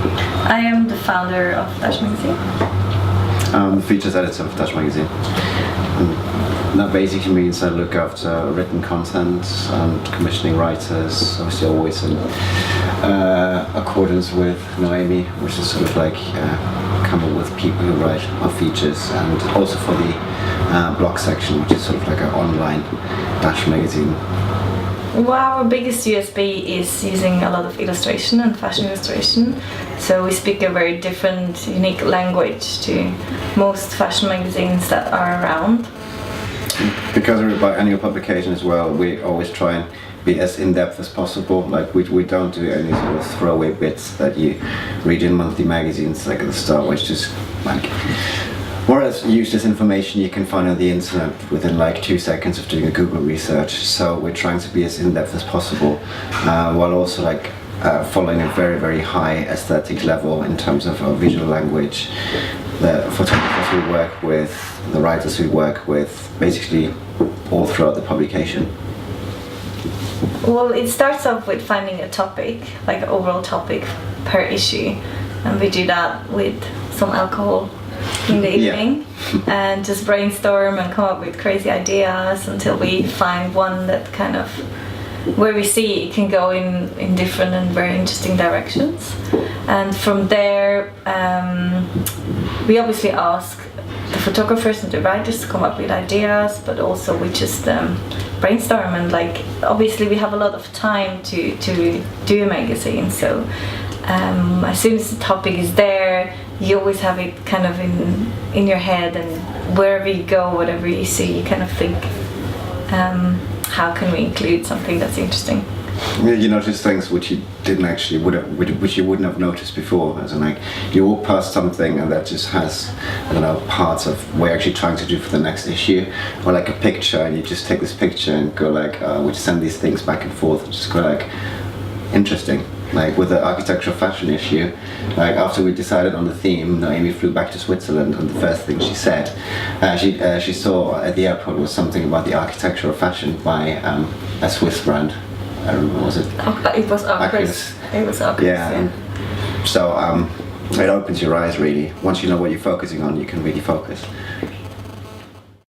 I am the founder of Dash Magazine. The features editor of Dash Magazine. And that basically means I look after written content and commissioning writers, obviously always in accordance with Noemi, which is sort of like come up with people who write our features, and also for the blog section, which is sort of like an online Dash Magazine. Well, our biggest USP is using a lot of illustration and fashion illustration. So we speak a very different, unique language to most fashion magazines that are around. Because we're a biannual publication as well, we always try and be as in-depth as possible. Like we don't do any sort of throwaway bits that you read in monthly magazines like at the start, which just like more or less useless information you can find on the internet within like 2 seconds of doing a Google research. So we're trying to be as in-depth as possible, while also like following a very, very high aesthetic level in terms of our visual language. The photographers we work with, the writers we work with, basically all throughout the publication. Well, it starts off with finding a topic, like an overall topic per issue, and we do that with some alcohol in the evening and just brainstorm and come up with crazy ideas until we find one that kind of where we see it can go in different and very interesting directions. And from there we obviously ask the photographers and the writers to come up with ideas, but also we just brainstorm, and like obviously we have a lot of time to do a magazine, so as soon as the topic is there, you always have it kind of in your head, and wherever you go, whatever you see, you kind of think, how can we include something that's interesting? You notice things which you didn't actually which you wouldn't have noticed before. As in, like, you walk past something and that just has, I don't know, parts of what you're actually trying to do for the next issue, or like a picture, and you just take this picture and go like, we just send these things back and forth, and just go like, interesting. Like with the architectural fashion issue, like after we decided on the theme, Noemi flew back to Switzerland, and the first thing she said, she saw at the airport was something about the architectural fashion by a Swiss brand. I don't remember, was it? It was Acris. It was Acris. Yeah. So it opens your eyes really. Once you know what you're focusing on, you can really focus.